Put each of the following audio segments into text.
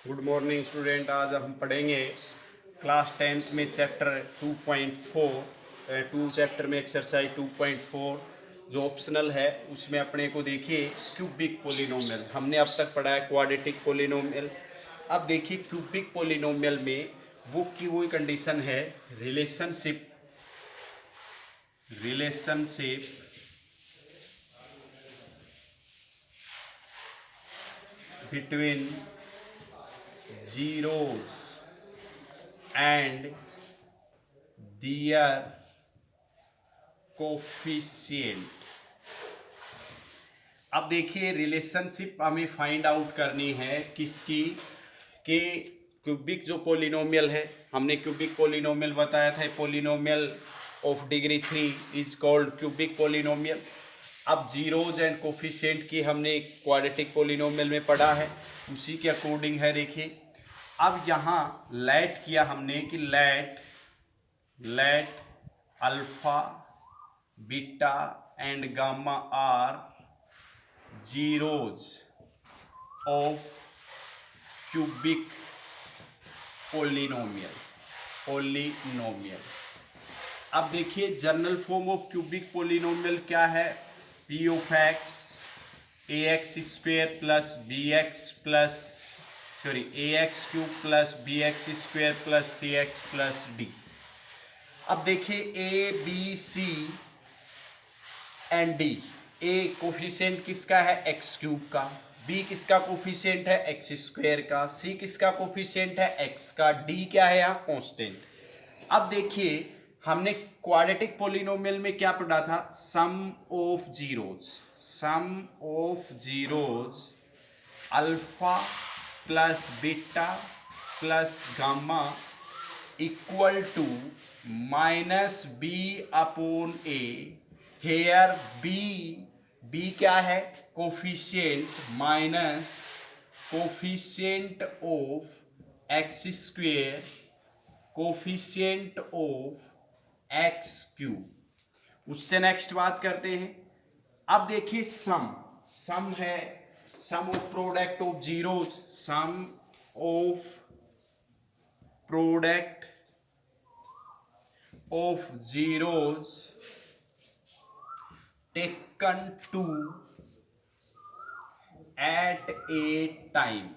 Good morning student. आज हम पढ़ेंगे क्लास 10th में चैप्टर 2.4 चैप्टर में एक्सरसाइज 2.4 जो ऑप्शनल है उसमें अपने को देखिए क्यूबिक पोलिनोमियल। हमने अब तक पढ़ा है क्वाड्रेटिक पोलिनोमियल। अब देखिए क्यूबिक पोलिनोमियल में वो कंडीशन है relationship between zeros and their coefficient. अब देखिए रिलेशनशिप हमें फाइंड आउट करनी है किसकी, कि क्यूबिक जो पोलिनोमियल है, हमने क्यूबिक पोलिनोमियल बताया था, polynomial of degree 3 is called cubic polynomial. अब जीरोज एंड कोफिशिएंट की हमने क्वाड्रेटिक पोलिनोमियल में पढ़ा है, उसी के अकॉर्डिंग है। देखिए अब यहाँ लेट किया हमने कि let alpha beta and gamma are zeros of cubic polynomial. अब देखिए general form of cubic polynomial क्या है, P of x A x square plus b x plus A x cube plus b x square plus c x plus D. अब देखिए A B C and D, A coefficient किसका है, x cube का, B किसका coefficient है, x square का, सी किसका coefficient है, एक्स का, डी क्या है यहाँ, कांस्टेंट। अब देखिए हमने क्वाड्रेटिक पोलिनोमियल में क्या पढ़ा था, sum of zeros alpha plus beta plus gamma equal to minus B upon A. Here B क्या है, coefficient, minus coefficient of x square coefficient of x cube. उससे नेक्स्ट बात करते हैं। अब देखिए सम है, sum of product of zeros, sum of product of zeros taken two at a time.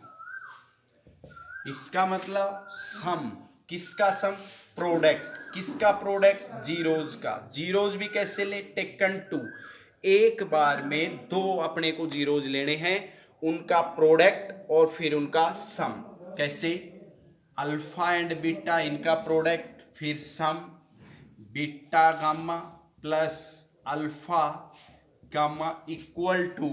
इसका मतलब सम किसका, सम प्रोडक्ट किसका, प्रोडक्ट जीरोज का। जीरोज भी कैसे ले, टेकन टू, एक बार में दो अपने को जीरोज लेने हैं, उनका प्रोडक्ट और फिर उनका सम। कैसे, अल्फा एंड बीटा इनका प्रोडक्ट, फिर sum beta gamma plus alpha gamma equal to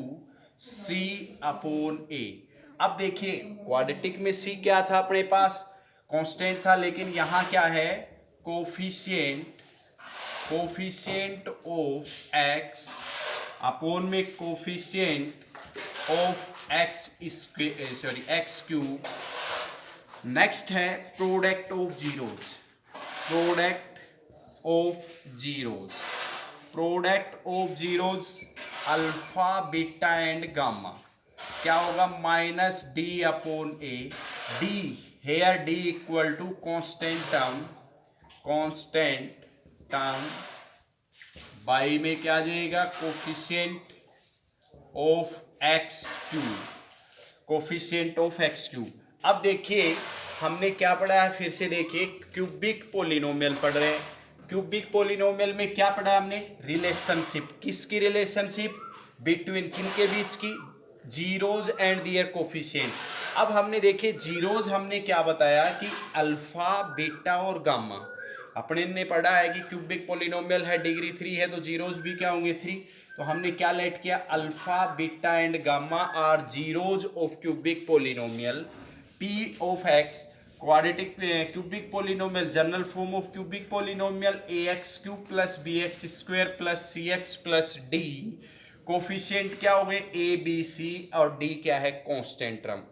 C upon A. अब देखिए क्वाड्रेटिक में सी क्या था अपने पास, कांस्टेंट था, लेकिन यहां क्या है, कोफिशिएंट ऑफ एक्स अपॉन में coefficient of x cube. Next है product of zeros alpha beta and gamma क्या होगा, minus D upon A. D here D equal to constant term by में क्या आ जाएगा, कोफिशिएंट ऑफ एक्स क्यूब। अब देखिए हमने क्या पढ़ा है, फिर से देखिए क्यूबिक पोलिनोमियल पढ़ रहे हैं। क्यूबिक पोलिनोमियल में क्या पढ़ा हमने, रिलेशनशिप, किसकी रिलेशनशिप, बिटवीन किनके बीच की, जीरोज एंड दियर कोफिशिएंट। अब हमने देखिए जीरोज हमने क्या बताया कि अल्फा बीटा और गामा। अपने ने पढ़ा है कि क्यूबिक पोलिनोमियल है, डिग्री 3 है, तो जीरोज भी क्या होंगे 3। तो हमने क्या लेट किया, alpha beta and gamma are zeros of cubic polynomial p of x. Quadratic cubic polynomial, general form of cubic polynomial a x cube plus b x square plus c x plus d. Coefficient क्या हो गए, A B C, और D क्या है, constant term.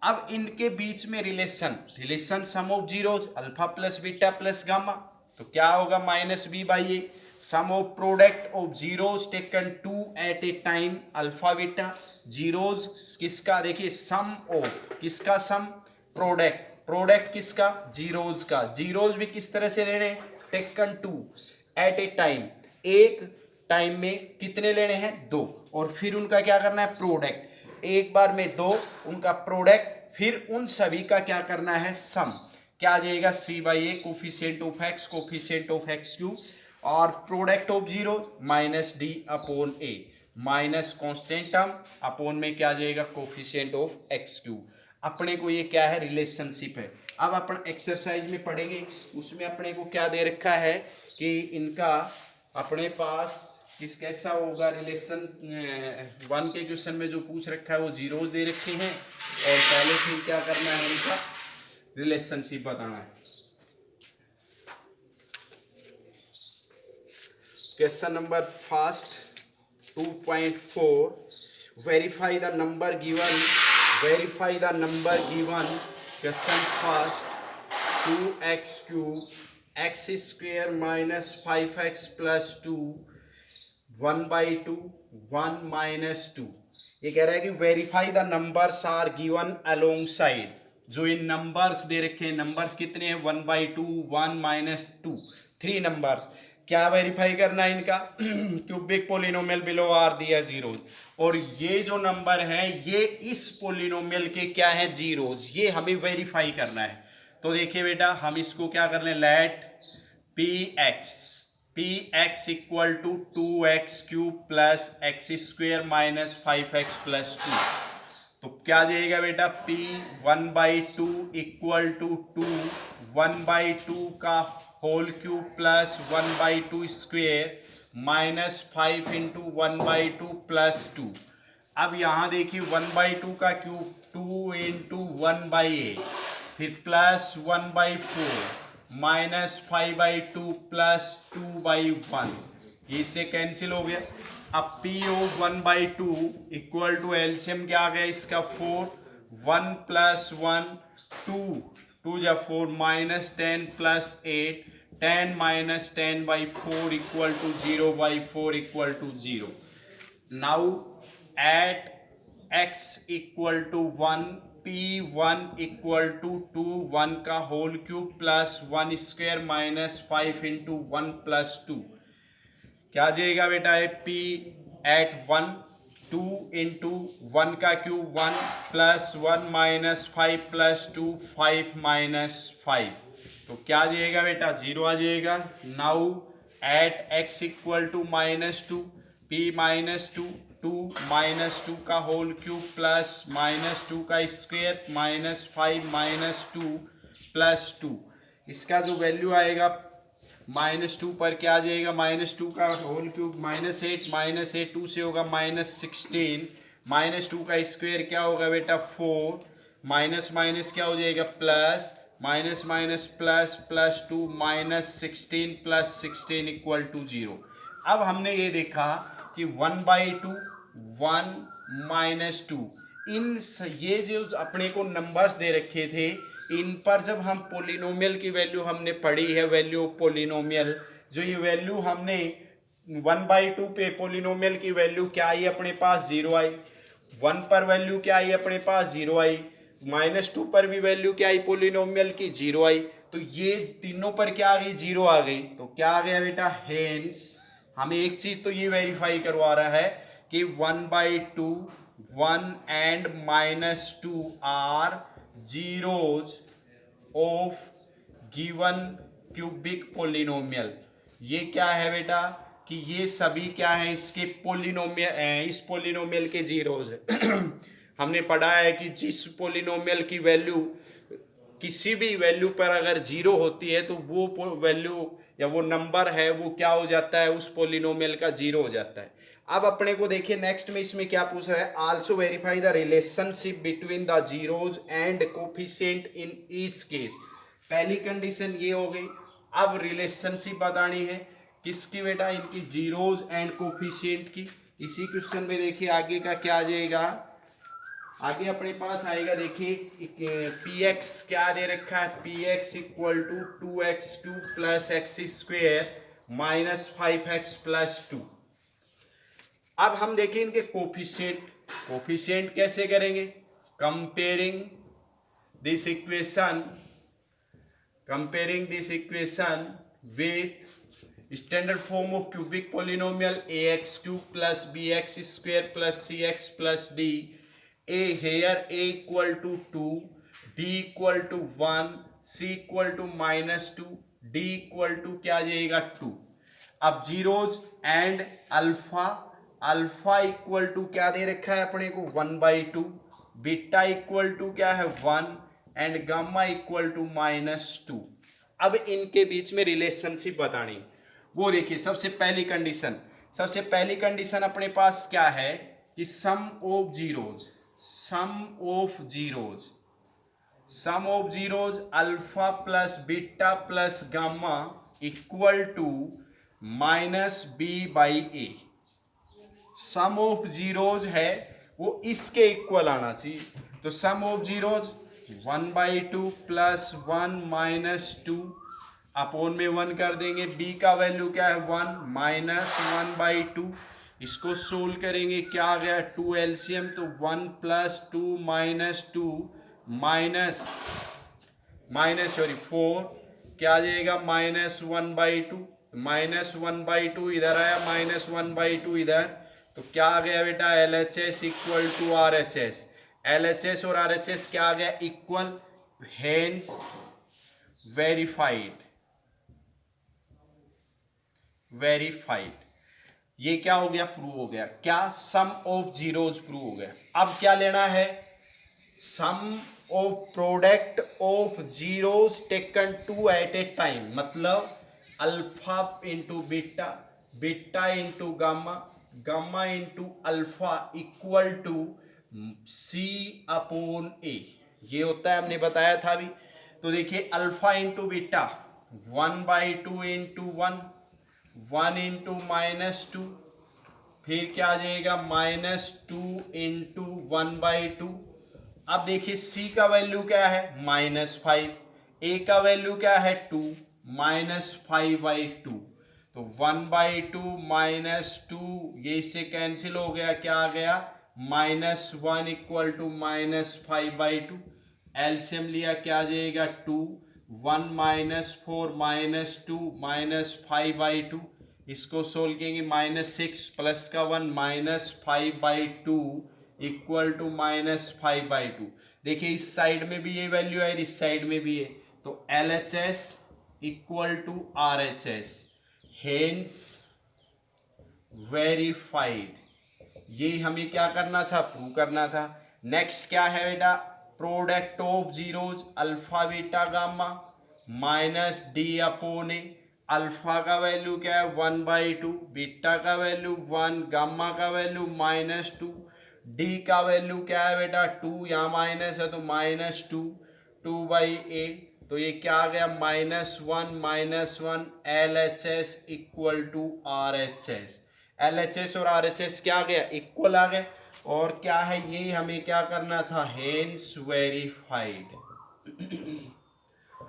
अब इनके बीच में relation sum of zeros alpha plus beta plus gamma, तो क्या होगा, minus b by a. Sum of product of zeros taken two at a time alpha beta. Zeros किसका, देखिए सम ऑफ किसका, सम प्रोडक्ट किसका, जीरोज का। Zeros भी किस तरह से लेने हैं, taken two at a time, एक टाइम में कितने लेने हैं, दो, और फिर उनका क्या करना है, प्रोडक्ट, एक बार में दो, उनका प्रोडक्ट, फिर उन सभी का क्या करना है, सम। क्या आ जाएगा, C by A coefficient of x cube, और product of zero minus D upon A, minus constant term upon में क्या आ जाएगा, कोफिशिएंट ऑफ एक्स क्यूब। अपने को ये क्या है, रिलेशनशिप है। अब अपन एक्सरसाइज में पढ़ेंगे, उसमें अपने को क्या दे रखा है कि इनका अपने पास किस कैसा होगा रिलेशन। वन के क्वेश्चन में जो पूछ रखा है वो जीरोज दे रखे हैं, और पहले फिर क्या करना है, इनका रिलेशनशिप बताना है। Question number first 2.4, verify the number given, question first 2x cube x square minus 5x plus 2 1/2 1 minus 2। ये कह रहा है कि verify the numbers are given alongside. जो इन नंबर्स दे रखे हैं, नंबर्स कितने हैं, 1/2 1 माइनस 2, 3 नंबर्स। क्या वेरीफाई करना है इनका, क्यूबिक पोलिनोमियल बिलो आर दिया जीरोज, और ये जो नंबर है ये इस पोलिनोमियल के क्या है, जीरोज, ये हमें वेरीफाई करना है। तो देखिए बेटा, हम इसको क्या कर लें, let p x equal to 2x cube plus x square minus 5x plus 2। तो क्या जाएगा बेटा, p 1/2 इक्वल टू 2 1/2 का whole cube plus 1/2 square minus 5 into 1/2 plus 2। अब यहाँ देखिए 1/2 का क्यूब 2 इंटू 1/8, फिर प्लस 1/4 माइनस 5/2 प्लस 2/1, ये इससे कैंसिल हो गया। अब p of 1/2 equal to LCM क्या आ गया इसका, 4, 1 प्लस 1 2, 2 जा 4 minus 10 plus 8, 10 minus 10/4 equal to 0/4 equal to 0। Now at x equal to 1, p1 equal to 2 1 का whole cube plus 1 square minus 5 into 1 plus 2। क्या जाएगा बेटा, है p एट 1 2 इंटू 1 का cube 1 plus 1 minus 5 plus 2 5 minus 5। तो क्या जाएगा बेटा, 0 आ जाएगा। Now at x equal to -2 p -2 2 -2 का होल क्यूब प्लस -2 का स्क्वायर माइनस 5 -2 प्लस 2। इसका जो वैल्यू आएगा -2 पर क्या आ जाएगा, -2 का होल क्यूब -8 2 से होगा -16, -2 का स्क्वायर क्या होगा बेटा 4, माइनस माइनस क्या हो जाएगा plus, minus minus plus plus 2 -16 plus 16 equal to 0। अब हमने ये देखा कि 1/2 1 -2 इन ये जो अपने को नंबर्स दे रखे थे, इन पर जब हम पोलिनोमियल की वैल्यू हमने पढ़ी है, वैल्यू ऑफ पोलिनोमियल, जो ये वैल्यू हमने 1/2 पे पोलिनोमियल की वैल्यू क्या आई अपने पास, 0 आई। 1 पर वैल्यू क्या आई अपने पास, 0 आई। -2 पर भी वैल्यू क्या आई पोलिनोमियल की, 0 आई। तो ये तीनों पर क्या आ गई, 0 आ गई। तो क्या आ गया बेटा, हेंस हमें एक चीज तो ये वेरीफाई करवा रहा है कि 1/2 1 and -2 are zeros of given cubic polynomial. ये क्या है बेटा कि ये सभी क्या है, इसके पोलिनोमियल, इस पोलिनोमियल के जीरोज है। हमने पढ़ा है कि जिस पोलिनोमियल की वैल्यू किसी भी वैल्यू पर अगर 0 होती है तो वो वैल्यू या वो नंबर है वो क्या हो जाता है, उस पोलिनोमियल का 0 हो जाता है। अब अपने को देखिए नेक्स्ट में इसमें क्या पूछ रहा है, also verify the relationship between the zeros and coefficient in each case. पहली कंडीशन ये हो गई। अब रिलेशनशिप बतानी है किसकी बेटा, इनकी जीरोज एंड कोफिशिएंट की। इसी क्वेश्चन में देखिए आगे का क्या आ जाएगा, आगे अपने पास आएगा देखिए पी एक्स क्या दे रखा है, p x equal to 2x2 plus x square minus 5x plus 2। अब हम देखें इनके कोफिशिएंट कैसे करेंगे, comparing this equation, comparing this equation with standard form of cubic polynomial ax cube plus bx square plus cx plus d. A here a equal to 2, b equal to 1, c equal to -2, d equal to क्या आ जाएगा 2. अब zeros and alpha, alpha equal to क्या दे रखा है अपने को 1/2, बीटा इक्वल टू क्या है 1 एंड गामा इक्वल टू -2. अब इनके बीच में रिलेशनशिप बतानी, वो देखिए सबसे पहली कंडीशन अपने पास क्या है कि sum of zeros alpha plus beta plus gamma equal to -b/a. Sum of zeros है वो इसके इक्वल आना चाहिए. तो sum of zeros 1/2 plus 1 -2 upon में 1 कर देंगे. b का वैल्यू क्या है 1 -1/2. इसको सोल्व करेंगे क्या आ गया 2 एलसीएम. तो 1 + 2 -2 4 क्या आ जाएगा -1/2. -1/2 इधर आया, -1/2 इधर. तो क्या आ गया बेटा LHS equal to RHS. LHS और RHS क्या आ गया इक्वल. Hence verified. ये क्या हो गया प्रूव हो गया. क्या सम ऑफ जीरोज प्रूव हो गया. अब क्या लेना है sum of product of zeros taken 2 at a time. मतलब alpha into beta, beta into gamma, gamma into alpha equal to C/A. ये होता है, हमने बताया था अभी. तो देखिए alpha into beta 1/2 into 1 into -2, फिर क्या आ जाएगा -2 इंटू 1/2. अब देखिए C का वैल्यू क्या है -5, A का वैल्यू क्या है 2, -5/2. तो 1/2 -2 ये इससे कैंसिल हो गया. क्या आ गया -1 इक्वल टू -5/2. एलसीएम लिया क्या आ जाएगा 2, 1 -4 -2 -5/2. इसको सोल्व करेंगे -6 प्लस का 1 -5/2 इक्वल टू -5/2. देखिए इस साइड में भी ये वैल्यू है, इस साइड में भी है. तो LHS equal to RHS. Hence verified. ये हमें क्या करना था प्रूव करना था. नेक्स्ट क्या है बेटा product of zeros alpha beta gamma -D/A. Alpha का वैल्यू क्या है 1/2, बीटा का वैल्यू 1, गामा का वैल्यू -2, डी का वैल्यू क्या है बेटा 2, यहाँ माइनस है तो -2 2/A. तो ये क्या आ गया -1 LHS equal to RHS. LHS और RHS क्या आ गया इक्वल आ गए. और क्या है ये हमें क्या करना था हेंस वेरीफाइड.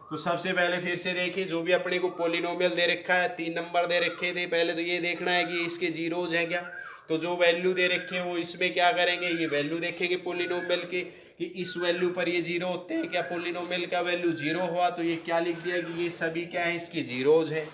तो सबसे पहले फिर से देखिए जो भी अपने को पोलिनोमियल दे रखा है 3 नंबर दे रखे थे. पहले तो ये देखना है कि इसके जीरोज हैं क्या. तो जो वैल्यू दे रखे हैं वो इसमें क्या करेंगे ये वैल्यू देखेंगे पोलिनोमियल की कि इस वैल्यू पर ये जीरो होते हैं क्या. पोलिनोमियल का वैल्यू जीरो हुआ तो ये क्या लिख दिया कि ये सभी क्या है इसके जीरोज है.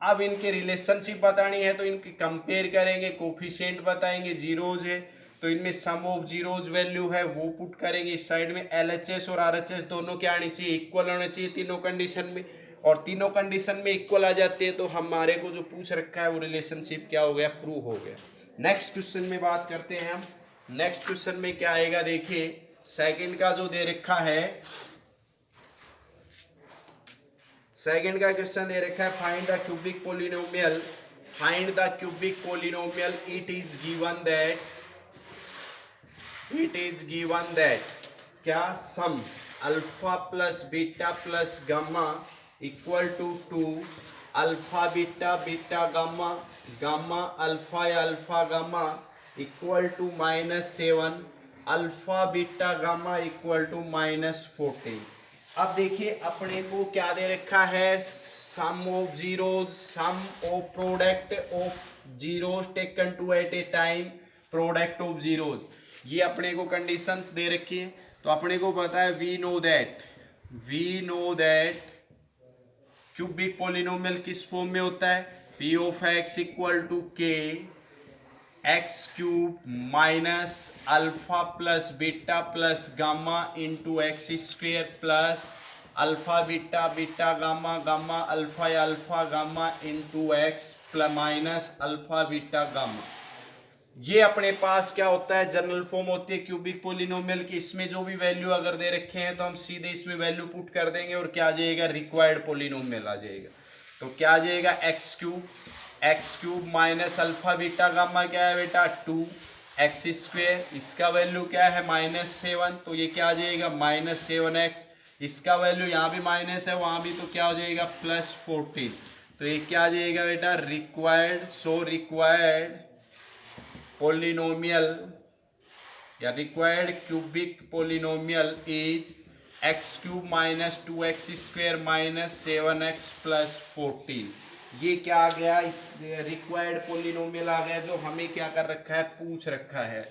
अब इनके रिलेशनशिप बतानी है तो इनकी कंपेयर करेंगे, कोफिशिएंट बताएंगे, जीरोज है तो इनमें सम ऑफ जीरोज वैल्यू है वो पुट करेंगे. इस साइड में LHS और RHS दोनों क्या आनी चाहिए इक्वल होने चाहिए तीनों कंडीशन में. और तीनों कंडीशन में इक्वल आ जाते हैं तो हमारे को जो पूछ रखा है वो रिलेशनशिप क्या हो गया प्रूव हो गया. नेक्स्ट क्वेश्चन में बात करते हैं हम. नेक्स्ट क्वेश्चन में क्या आएगा देखिए सेकंड का जो दे रखा है. सेकंड का क्वेश्चन दे रखा है find the cubic polynomial. Find the cubic polynomial. It is given that क्या sum alpha plus beta plus gamma equal to 2, alpha beta beta gamma gamma alpha या alpha gamma equal to -7, alpha beta gamma equal to -14. अब देखिए अपने को क्या दे रखा है sum of zeros, sum of product of zeros taken 2 at a time, product of zeros. ये अपने को कंडीशंस दे रखी है, तो अपने को पता है we know that cubic polynomial किस फॉर्म में होता है, P of x equal to K x cube minus alpha plus beta plus gamma into x square plus alpha beta beta gamma gamma alpha gamma into x plus minus alpha beta gamma. ये अपने पास क्या होता है, general form होती है cubic polynomial की। इसमें जो भी वैल्यू अगर दे रखे हैं तो हम सीधे इसमें वैल्यू पुट कर देंगे और क्या आ जाएगा, रिक्वायर्ड पोलिनोमियल आ जाएगा। तो क्या आ जाएगा, x cube minus alpha beta gamma क्या है बेटा 2 एक्स स्क्वेयर, इसका वैल्यू क्या है -7, तो ये क्या आ जाएगा -7x, इसका वैल्यू यहाँ भी माइनस है वहाँ भी, तो क्या हो जाएगा +14। तो ये क्या आ जाएगा बेटा रिक्वायर्ड पोलिनोमियल या required cubic polynomial is x cube minus 2x square minus 7x plus 14। ये क्या आ गया, इस रिक्वायर्ड पोलिनोमियल आ गया जो हमें क्या कर रखा है, पूछ रखा है।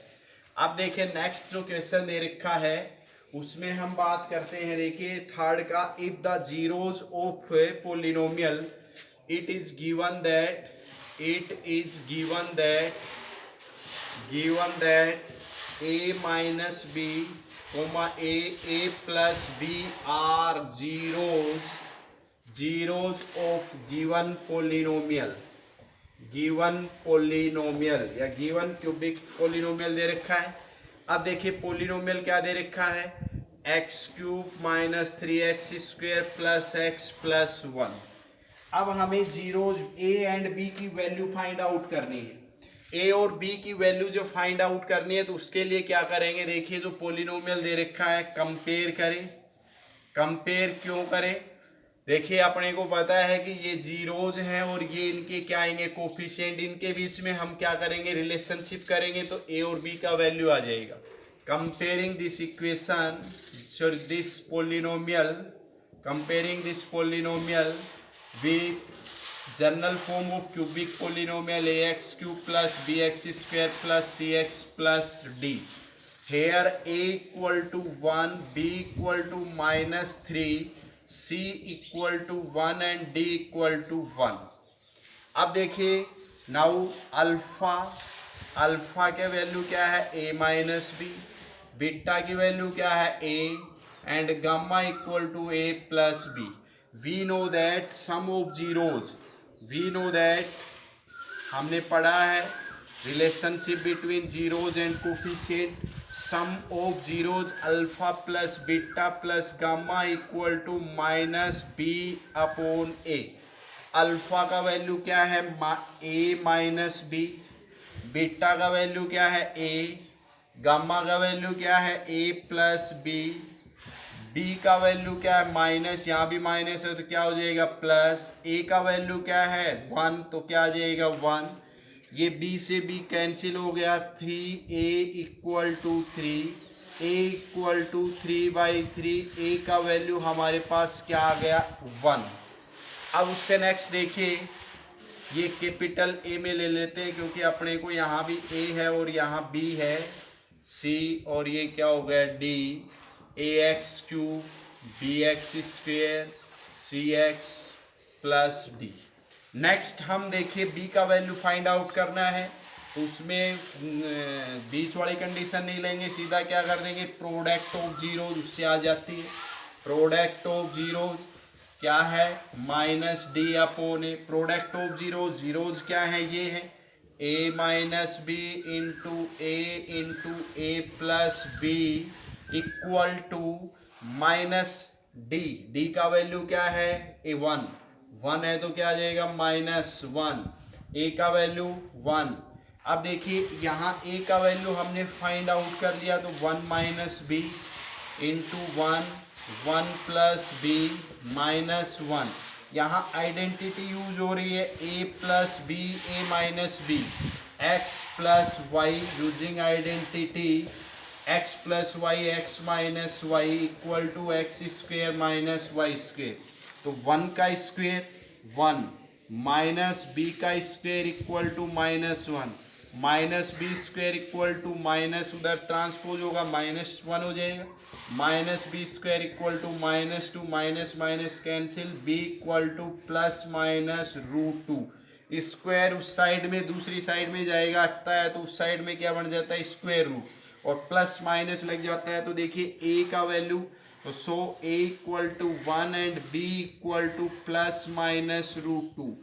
अब देखिए नेक्स्ट जो क्वेश्चन दे रखा है उसमें हम बात करते हैं, देखिए थर्ड का, if the zeros of polynomial it is given that a minus b comma a plus b are zeros of given polynomial या गिवन क्यूबिक पोलिनोमियल दे रखा है। अब देखिए पोलिनोमियल क्या दे रखा है, x cube minus 3x square plus x plus 1। अब हमें जीरोज ए एंड बी की वैल्यू फाइंड आउट करनी है। ए और बी की वैल्यू जो फाइंड आउट करनी है तो उसके लिए क्या करेंगे, देखिए जो पोलिनोमियल दे रखा है कंपेयर करें। कंपेयर क्यों करें, देखिए अपने को पता है कि ये जीरोज हैं और ये इनके क्या आएंगे कोफिशिएंट, इनके बीच में हम क्या करेंगे रिलेशनशिप करेंगे, तो ए और बी का वैल्यू आ जाएगा। Comparing this equation this polynomial with general form of cubic polynomial ax cube plus bx square plus cx plus d। Here a equal to 1, b equal to -3, c equal to 1 and d equal to 1। अब देखिए now alpha के value क्या है a minus b, beta की value क्या है a and gamma equal to a plus b। We know that sum of zeros, हमने पढ़ा है relationship between zeros and coefficient, sum of zeros alpha plus beta plus gamma equal to -b upon a। Alpha का value क्या है a minus b, beta का value क्या है a, gamma का वैल्यू क्या है a प्लस b, b का वैल्यू क्या है माइनस, यहाँ भी माइनस है तो क्या हो जाएगा प्लस, a का वैल्यू क्या है 1 तो क्या आ जाएगा 1, ये b से b कैंसिल हो गया, 3a equal to 3, a equal to 3/3, a का वैल्यू हमारे पास क्या आ गया 1। अब उससे नेक्स्ट देखिए ये कैपिटल a में ले लेते हैं क्योंकि अपने को यहाँ भी a है और यहाँ b है c, और ये क्या हो गया d, ax cube bx square cx plus d। Next हम देखिए b का वैल्यू फाइंड आउट करना है, तो उसमें बीच वाली कंडीशन नहीं लेंगे, सीधा क्या कर देंगे प्रोडक्ट ऑफ जीरोज, उससे आ जाती है। प्रोडक्ट ऑफ जीरोज क्या है -d upon a, product of zeros क्या है ये है a minus b into a plus b equal to -d का वैल्यू क्या है a1 है तो क्या आ जाएगा -1, a का वैल्यू 1। अब देखिए यहाँ a का वैल्यू हमने फाइंड आउट कर लिया, तो 1 minus b into 1 plus b -1। यहाँ आइडेंटिटी यूज हो रही है a plus b a minus b, x plus y using identity x plus y x minus y equal to x square minus y square. तो 1 का square 1 minus b का square equal to -1, minus b square equal to minus, उधर transpose होगा -1 हो जाएगा, minus b square equal to -2, minus minus cancel, b equal to plus minus √2। Square उस side में दूसरी साइड में जाएगा, हटता है तो उस साइड में क्या बन जाता है स्क्वायर रूट, और प्लस माइनस लग जाता है तो देखिए ए का वैल्यू, तो so A equal to 1 and B equal to plus minus √2।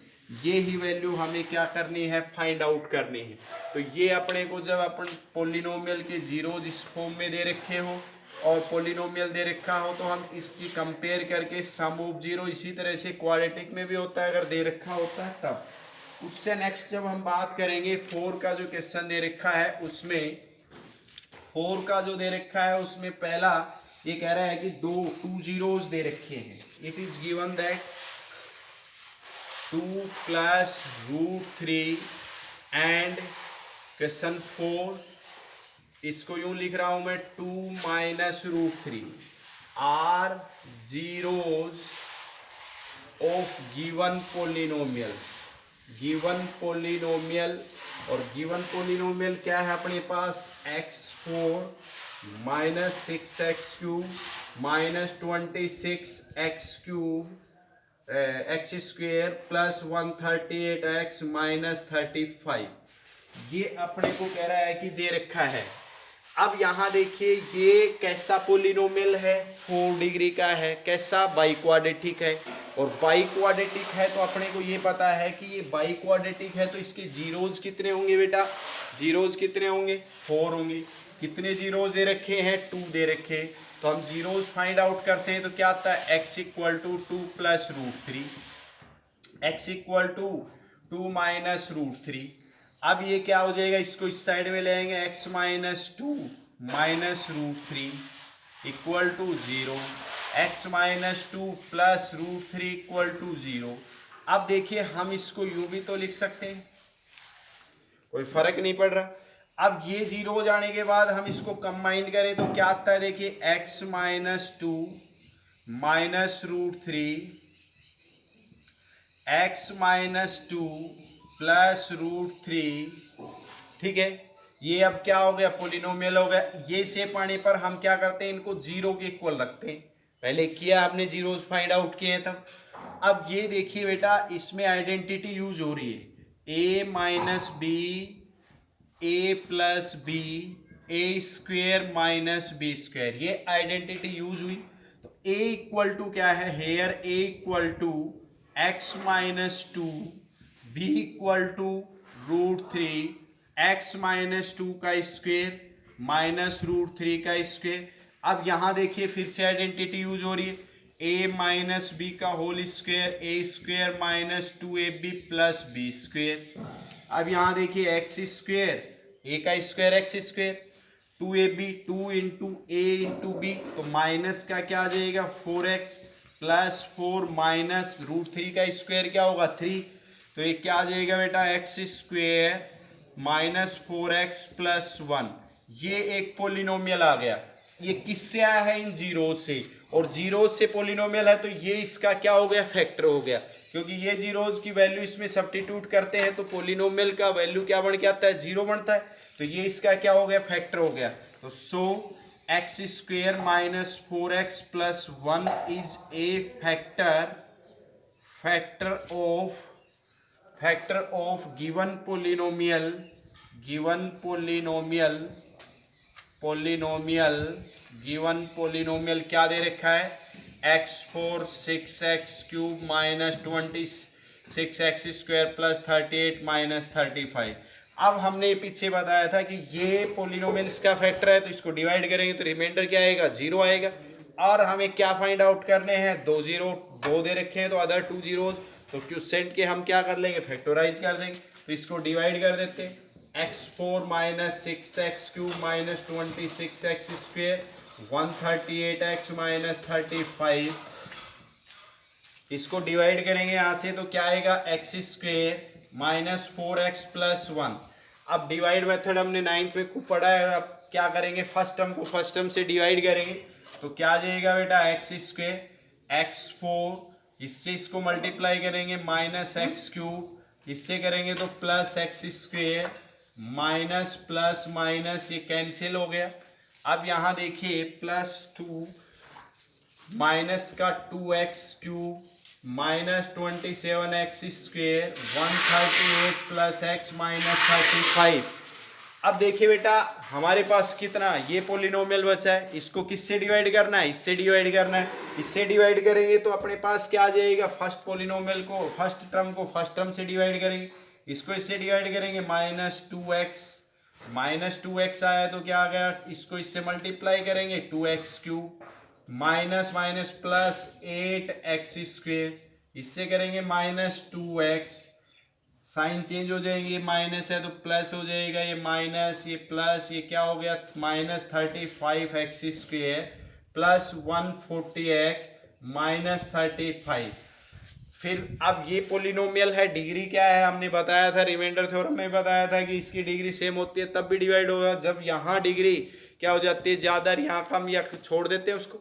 ये ही वैल्यू हमें क्या करनी है, फाइंड आउट करनी है। तो ये अपने को जब अपन पोलिनोमियल के जीरोज इस फॉर्म में दे रखे हो और पोलिनोमियल दे रखा हो तो हम इसकी कंपेयर करके सम ऑफ जीरो, इसी तरह से क्वाड्रेटिक में भी होता है अगर दे रखा होता है तब। उससे नेक्स्ट जब हम बात करेंगे 4 का जो क्वेश्चन दे रखा है उसमें, 4 का जो दे रखा है उसमें पहला ये कह रहा है कि टू जीरोज दे रखे हैं। It is given that 2 plus √3 and question 4, इसको यूं लिख रहा हूं मैं 2 minus √3 are zeros of given polynomial. Given polynomial, और गिवन पोलिनोमियल क्या है अपने पास, x4 minus 6x³ minus 26x³ x² plus 138x minus 35। ये अपने को कह रहा है कि दे रखा है। अब यहाँ देखिए ये कैसा पोलिनोमियल है, 4 डिग्री का है, कैसा बाई क्वाड्रेटिक है, और बाई क्वाड्रेटिक है तो अपने को ये पता है कि ये बाई क्वाड्रेटिक है तो इसके जीरोज कितने होंगे बेटा, जीरोज कितने होंगे 4 होंगे। कितने जीरोज दे रखे हैं, 2 दे रखे, तो हम जीरोज फाइंड आउट करते हैं तो क्या आता है, x equal to 2 plus √3, x equal to 2 minus √3। अब ये क्या हो जाएगा, इसको इस साइड में लेंगे, x minus 2 minus √3 equal to 0, x minus 2 plus √3 equal to 0। अब देखिए हम इसको यूं भी तो लिख सकते हैं, कोई फर्क नहीं पड़ रहा। अब ये 0 हो जाने के बाद हम इसको कंबाइन करें तो क्या आता है, देखिए x minus 2 minus √3, x minus 2 plus √3, ठीक है। ये अब क्या हो गया, पोलिनोमियल हो गया। ये शेप आने पर हम क्या करते हैं, इनको 0 के इक्वल रखते हैं, पहले किया आपने जीरोस फाइंड आउट किए तब। अब ये देखिए बेटा इसमें आइडेंटिटी यूज हो रही है, a minus b a plus b a square minus b square, ये आइडेंटिटी यूज हुई। तो a इक्वल टू क्या है, here a equal to x minus 2, b equal to √3, x minus 2 का स्क्वेयर माइनस √3 का स्क्वेयर। अब यहां देखिए फिर से आइडेंटिटी यूज हो रही है, a माइनस बी का whole square A square minus 2ab plus B square. अब यहां देखिए एक्स स्क्वेयर, ए का square x square, 2ab 2 into A into B, तो माइनस का क्या आ जाएगा 4x प्लस 4 माइनस √3 का स्क्वेयर क्या होगा 3, तो ये क्या आ जाएगा बेटा x square minus 4x plus 1। ये एक पोलिनोमियल आ गया। ये किससे आया है, इन जीरो से, और जीरो से पोलिनोमियल है तो ये इसका क्या हो गया, फैक्टर हो गया, क्योंकि ये जीरोज की वैल्यू इसमें सब्स्टिट्यूट करते हैं तो पोलिनोमियल का वैल्यू क्या बन के आता है, 0 बनता है, तो ये इसका क्या हो गया, फैक्टर हो गया। तो so x square minus 4x plus 1 is a factor of given polynomial क्या दे रखा है, x4 6x³ minus 26x² plus 38 minus 35। अब हमने पीछे बताया था कि ये पोलिनोमियल इसका फैक्टर है तो इसको डिवाइड करेंगे तो रिमाइंडर क्या आएगा, 0 आएगा। और हमें क्या फाइंड आउट करने हैं, 2 दे रखे हैं तो अदर 2 जीरोज, तो क्वोशिएंट के हम क्या कर लेंगे, फैक्टराइज कर देंगे, तो इसको डिवाइड कर देते हैं, x4 minus 6x³ minus 26x², 138x minus 35, इसको डिवाइड करेंगे यहाँ से तो क्या आएगा, x² माइनस 4x प्लस 1। अब डिवाइड मेथड हमने 9th में खूब पढ़ा है, अब क्या करेंगे, फर्स्ट टर्म को फर्स्ट टर्म से डिवाइड करेंगे तो क्या आ जाएगा बेटा, x² x4, इससे इसको मल्टीप्लाई करेंगे माइनस x³, इससे करेंगे तो plus x² minus plus minus ये कैंसिल हो गया। अब यहाँ देखिए +2 माइनस का 2x³ minus 27x² 138 plus x minus 35। अब देखिए बेटा हमारे पास कितना ये पोलिनोमियल बचा है, इसको किससे डिवाइड करना है, इससे डिवाइड करना है। इससे डिवाइड करेंगे तो अपने पास क्या आ जाएगा, फर्स्ट पोलिनोमियल को फर्स्ट टर्म से डिवाइड करेंगे, इसको इससे डिवाइड करेंगे -2x आया तो क्या आ गया, इसको इससे मल्टीप्लाई करेंगे 2x³ minus minus plus 8x², इससे करेंगे -2x, साइन चेंज हो जाएंगे, माइनस है तो प्लस हो जाएगा, ये माइनस ये प्लस ये क्या हो गया -35x² प्लस 140x -35। फिर अब ये पोलिनोमियल है, डिग्री क्या है हमने बताया था, रिमाइंडर थ्योरम में बताया था कि इसकी डिग्री सेम होती है तब भी डिवाइड होगा, जब यहाँ डिग्री क्या हो जाती है ज़्यादा, यहाँ कम, या छोड़ देते हैं उसको।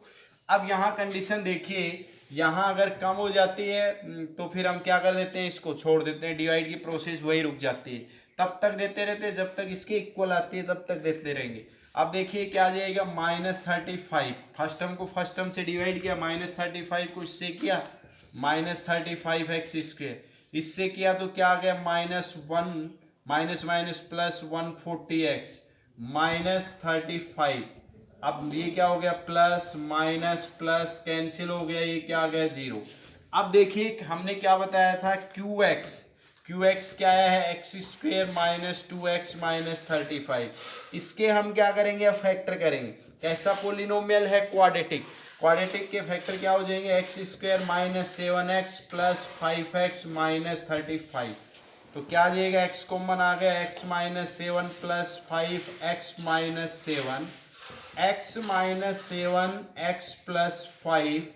अब यहाँ कंडीशन देखिए, यहाँ अगर कम हो जाती है तो फिर हम क्या कर देते हैं, इसको छोड़ देते हैं, डिवाइड की प्रोसेस वही रुक जाती है, तब तक देते रहते हैं जब तक इसके इक्वल आती है, तब तक देते रहेंगे। अब देखिए क्या आ जाएगा -35, फर्स्ट टर्म को फर्स्ट टर्म से डिवाइड किया, -35 को इससे किया -35x², इससे किया तो क्या आ गया -1 माइनस माइनस प्लस 140x -35। अब ये क्या हो गया, प्लस माइनस प्लस कैंसिल हो गया, ये क्या आ गया 0। अब देखिए हमने क्या बताया था, QX क्या है, x² माइनस 2x -35। इसके हम क्या करेंगे, फैक्टर करेंगे। कैसा पोलिनोमियल है, क्वाड्रेटिक के फैक्टर क्या हो जाएंगे, x² -7x प्लस 5x -35। तो क्या आ जाएगा, x कॉमन आ गया, x -7 plus 5x -7 x -7 x plus 5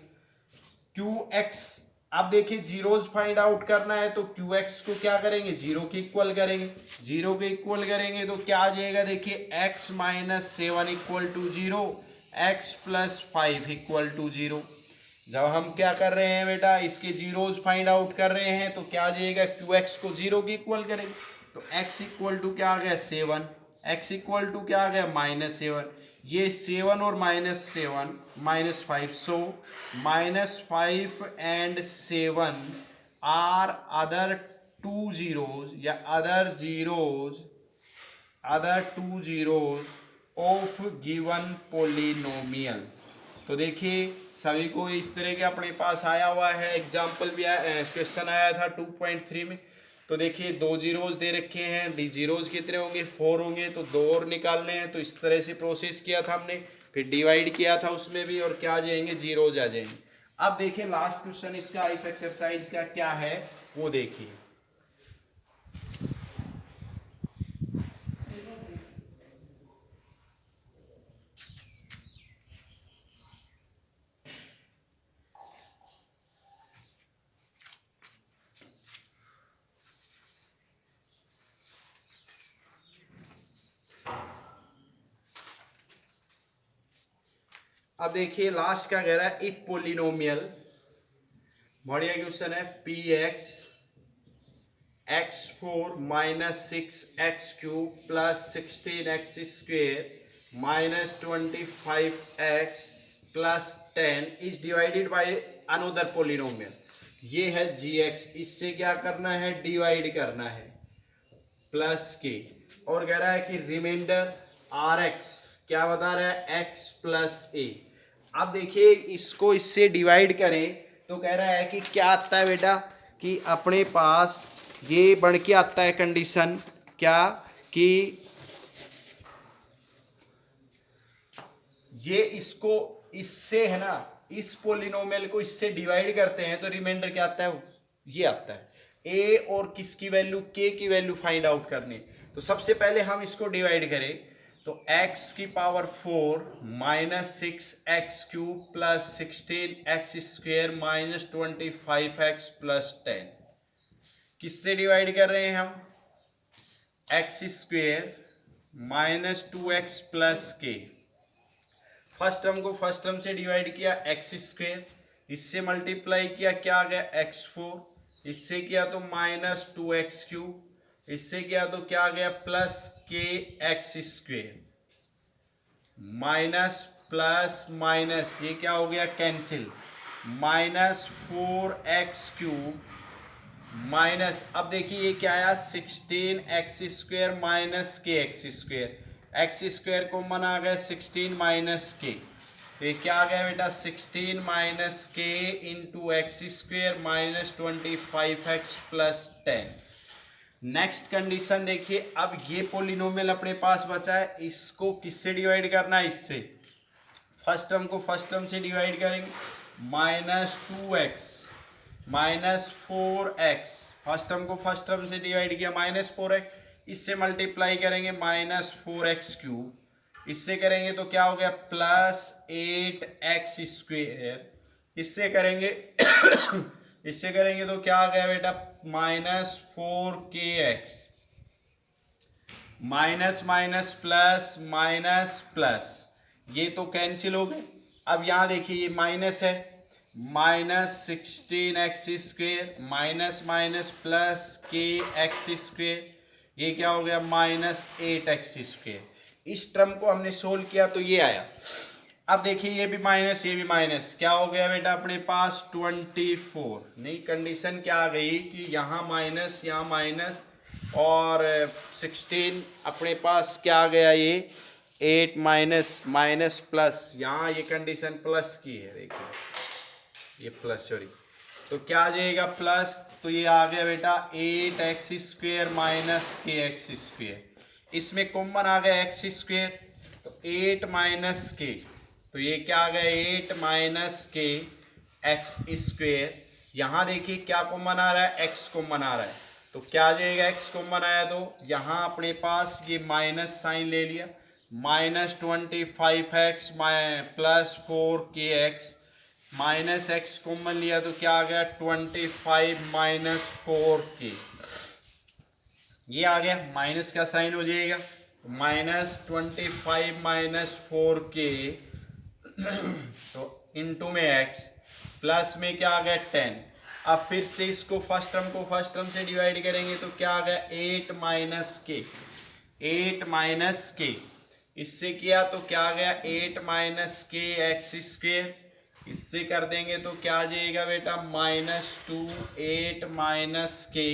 QX। अब देखिए जीरोज फाइंड आउट करना है तो QX को क्या करेंगे, 0 के इक्वल करेंगे, 0 के इक्वल करेंगे तो क्या आ जाएगा, देखिए x -7 = 0 x प्लस 5 = 0। जब हम क्या कर रहे हैं बेटा, इसके जीरोज फाइंड आउट कर रहे हैं तो क्या आ जाएगा, QX को 0 के इक्वल करेंगे तो x = क्या आ गया 7, x = क्या आ गया -7, ये 7 और -7 -5, सो -5 and 7 आर अदर 2 zeros या other two zeros of given polynomial. तो देखिए सभी को इस तरह के अपने पास आया हुआ है, एग्जाम्पल भी आया, क्वेश्चन आया था 2.3 में। तो देखिए 2 जीरोज दे रखे हैं, डी जीरोज कितने होंगे, 4 होंगे, तो 2 और निकालने हैं, तो इस तरह से प्रोसेस किया था हमने, फिर डिवाइड किया था उसमें भी, और क्या आ जाएंगे, जीरोज आ जाएंगे। अब देखिए लास्ट क्वेश्चन इसका इस एक्सरसाइज का क्या है वो देखिए। अब देखिए लास्ट का कह रहा है, इफ पोलिनोमियल, बढ़िया क्वेश्चन है, px x4 -6x³ plus 16x² -25x plus 10 is divided by another polynomial. ये है gx, इससे क्या करना है, डिवाइड करना है प्लस के, और कह रहा है कि रिमाइंडर rx क्या बता रहा है, x प्लस a। अब देखिए इसको इससे डिवाइड करें तो कह रहा है कि क्या आता है बेटा, कि अपने पास ये बढ़ के आता है कंडीशन क्या, कि ये इसको इससे है ना, इस पोलिनोमियल को इससे डिवाइड करते हैं तो रिमाइंडर क्या आता है, ये आता है। ए और किसकी वैल्यू, के की वैल्यू फाइंड आउट करनी। तो सबसे पहले हम इसको डिवाइड करें तो x⁴ -6x³ plus 16x² -25x plus 10 किससे डिवाइड कर रहे हैं हम, x² -2x प्लस के, फर्स्ट टर्म को फर्स्ट टर्म से डिवाइड किया x², इससे मल्टीप्लाई किया क्या आ गया x4, इससे किया तो -2x³, इससे क्या तो क्या आ गया प्लस के x square minus plus minus ये क्या हो गया कैंसिल माइनस 4x³ माइनस अब देखिए ये क्या आया 16x² माइनस के x square x square common आ गया 16 माइनस के तो ये क्या आ गया बेटा 16 माइनस के into x square minus 25x plus 10। Next condition देखिए अब ये पोलिनोमियल अपने पास बचा है इसको किससे डिवाइड करना है इससे फर्स्ट टर्म को फर्स्ट टर्म से डिवाइड करेंगे minus 2x minus 4x first term को फर्स्ट टर्म से डिवाइड किया माइनस 4x इससे मल्टीप्लाई करेंगे माइनस 4x³ इससे करेंगे तो क्या हो गया प्लस 8x² इससे करेंगे इससे करेंगे तो क्या आ गया बेटा minus 4kx minus minus plus minus plus ये तो कैंसिल हो गए। अब यहां देखिए ये माइनस है minus 16x² minus minus plus kx² ये क्या हो गया माइनस 8x²। इस टर्म को हमने सोल्व किया तो ये आया। अब देखिए ये भी माइनस क्या हो गया बेटा अपने पास 24। नई कंडीशन क्या आ गई कि यहाँ माइनस और 16 अपने पास क्या आ गया ये 8 माइनस प्लस यहाँ ये कंडीशन प्लस की है देखिए ये प्लस सॉरी तो क्या आ जाएगा प्लस तो ये आ गया बेटा 8x² माइनस kx² इसमें कॉमन आ गया x² तो 8 माइनस के तो ये क्या आ गया 8 माइनस के x² यहाँ देखिए क्या कॉमन आ रहा है x कॉमन आ रहा है तो क्या आ जाएगा x कॉमन आया तो यहाँ अपने पास ये माइनस साइन ले लिया minus 25x plus 4kx minus x common लिया तो क्या आ गया 25 माइनस 4k ये आ गया माइनस का साइन हो जाएगा माइनस 25 माइनस 4k तो इनटू में x प्लस में क्या आ गया 10। अब फिर से इसको फर्स्ट टर्म को फर्स्ट टर्म से डिवाइड करेंगे तो क्या आ गया 8 माइनस के इससे किया तो क्या आ गया 8 माइनस के x² इससे कर देंगे तो क्या आ जाएगा बेटा -2 8 माइनस के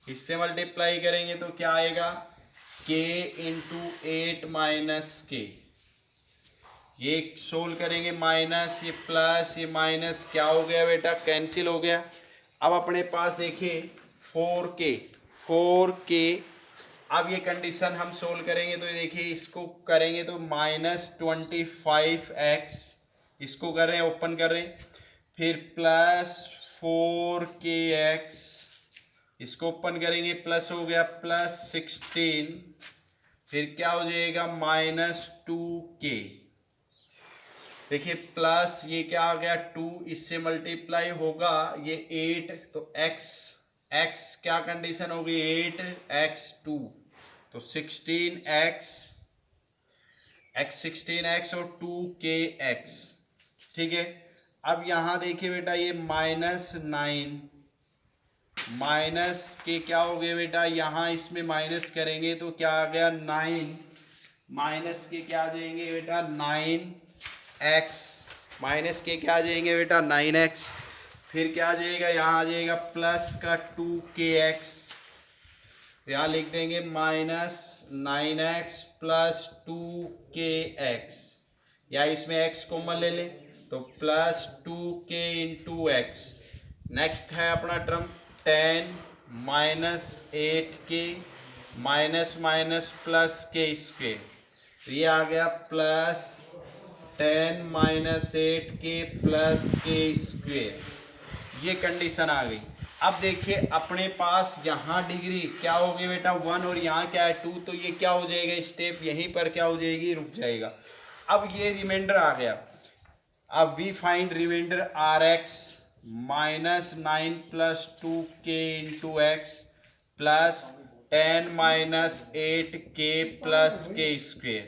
इससे मल्टीप्लाई करेंगे तो क्या आएगा k इंटू 8 माइनस के ये सोल्व करेंगे माइनस ये प्लस ये माइनस क्या हो गया बेटा कैंसिल हो गया। अब अपने पास देखिए 4k अब ये कंडीशन हम सोल्व करेंगे तो देखिए इसको करेंगे तो -25x इसको कर रहे हैं ओपन कर रहे हैं फिर प्लस 4kx इसको ओपन करेंगे प्लस हो गया प्लस 16 फिर क्या हो जाएगा -2k देखिए प्लस ये क्या आ गया 2 इससे मल्टीप्लाई होगा ये 8 तो x क्या कंडीशन होगी 8x2 तो 16x और 2kx ठीक है। अब यहाँ देखिए बेटा ये -9 माइनस के क्या हो गया बेटा यहाँ इसमें माइनस करेंगे तो क्या आ गया 9 माइनस के क्या आ जाएंगे बेटा 9x माइनस के क्या आ जाएंगे बेटा 9x फिर क्या आ जाएगा यहाँ आ जाएगा प्लस का 2kx यहाँ लिख देंगे -9x प्लस 2kx या इसमें x कॉमन ले लें तो plus 2k into x. Next है अपना term 10 minus 8k minus minus plus k² तो ये आ गया plus 10 minus 8k plus k²। ये कंडीशन आ गई। अब देखिए अपने पास यहाँ डिग्री क्या होगी बेटा 1 और यहाँ क्या है 2 तो ये क्या हो जाएगा स्टेप यहीं पर क्या हो जाएगी रुक जाएगा। अब ये रिमाइंडर आ गया। अब we find remainder Rx -9 plus 2k into x plus 10 minus 8k plus k²।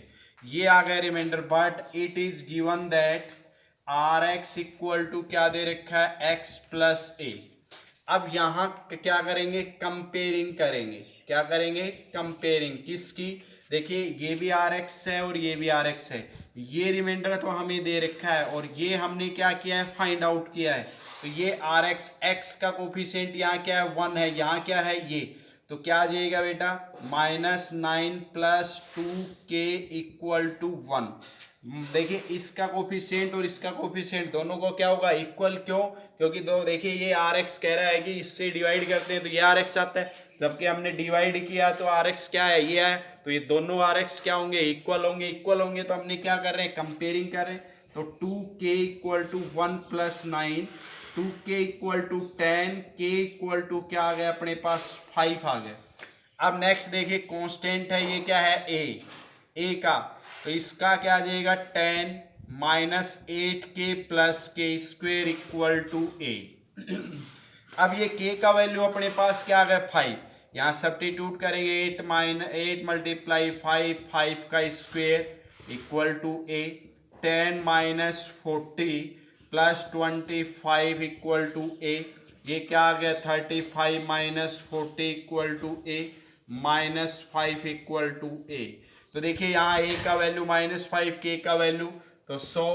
ये आ गया remainder but it is given that Rx equal to क्या दे रखा है x प्लस a। अब यहाँ क्या करेंगे, कंपेयरिंग करेंगे। क्या करेंगे, कंपेयरिंग किसकी, देखिए ये भी आर एक्स है और ये भी आर एक्स है, ये रिमाइंडर तो हमें दे रखा है और ये हमने क्या किया है, फाइंड आउट किया है। तो ये आर एक्स, एक्स का कोफिशिएंट यहाँ क्या है, 1 है, यहाँ क्या है ये, तो क्या आ जाएगा बेटा, -9 + 2k = 1। देखिए इसका कोफिशिएंट और इसका कोफिशिएंट दोनों को क्या होगा, इक्वल, क्यों, क्योंकि दो, देखिए ये आर एक्स कह रहा है कि इससे डिवाइड करते हैं तो ये आर एक्स आता है, जबकि हमने डिवाइड किया तो आर एक्स क्या है, ये है, तो ये दोनों आर एक्स क्या होंगे, इक्वल होंगे। इक्वल होंगे तो हमने क्या कर रहे हैं, कंपेयरिंग कर रहे हैं। तो 2k = 1 + 9, 2k = 10, k = क्या आ गया अपने पास, 5 आ गया। अब नेक्स्ट देखिए कांस्टेंट है, ये क्या है, ए का, तो इसका क्या आ जाएगा, 10 - 8k + k² = a। अब ये k का वैल्यू अपने पास क्या आ गया, 5, यहाँ सब्स्टिट्यूट करेंगे, 8 × 5, 5 का स्क्वायर = a, 10 - 40 + 25 = a, ये क्या आ गया, 35 - 40 = a, -5 = a। तो देखिए यहाँ a का वैल्यू -5, k का वैल्यू, तो 100,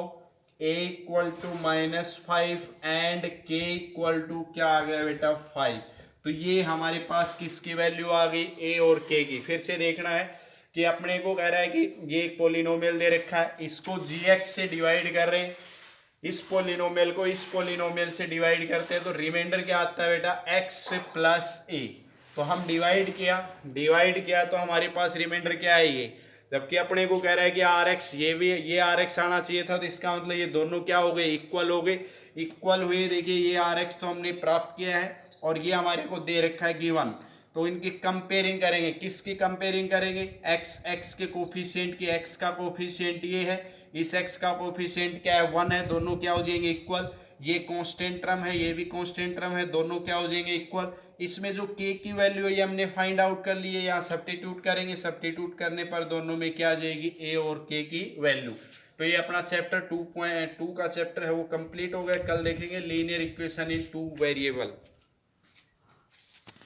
a = -5 एंड k = क्या आ गया बेटा, 5। तो ये हमारे पास किसकी वैल्यू आ गई, a और k की। फिर से देखना है कि अपने को कह रहा है कि ये एक पोलिनोमियल दे रखा है, इसको gx से डिवाइड कर रहे हैं, इस पोलिनोमियल को इस पोलिनोमियल से डिवाइड करते हैं तो रिमाइंडर क्या आता है बेटा, x + a। तो हम डिवाइड किया तो हमारे पास रिमाइंडर क्या है, ये, जबकि अपने को कह रहा है कि आर एक्स, ये आर एक्स आना चाहिए था, तो इसका मतलब ये दोनों क्या हो गए, इक्वल हो गए। इक्वल हुए, देखिए ये आर एक्स तो हमने प्राप्त किया है और ये हमारे को दे रखा है गिवन। तो इनकी कंपेयरिंग करेंगे, किसकी कंपेयरिंग करेंगे, एक्स के कोफिशिएंट की, एक्स का कोफिशिएंट ये है, इस एक्स का कोफिशिएंट क्या है, 1 है, दोनों क्या हो जाएंगे, इक्वल। ये कांस्टेंट टर्म है, ये भी कांस्टेंट टर्म है, दोनों क्या हो जाएंगे, इक्वल। इसमें जो k की वैल्यू है ये हमने फाइंड आउट कर ली है, यहाँ सब्स्टिट्यूट करेंगे, सब्स्टिट्यूट करने पर दोनों में क्या आ जाएगी, a और k की वैल्यू। तो ये अपना चैप्टर 2.2 का चैप्टर है वो कंप्लीट हो गया। कल देखेंगे लीनियर इक्वेशन इन 2 वेरिएबल।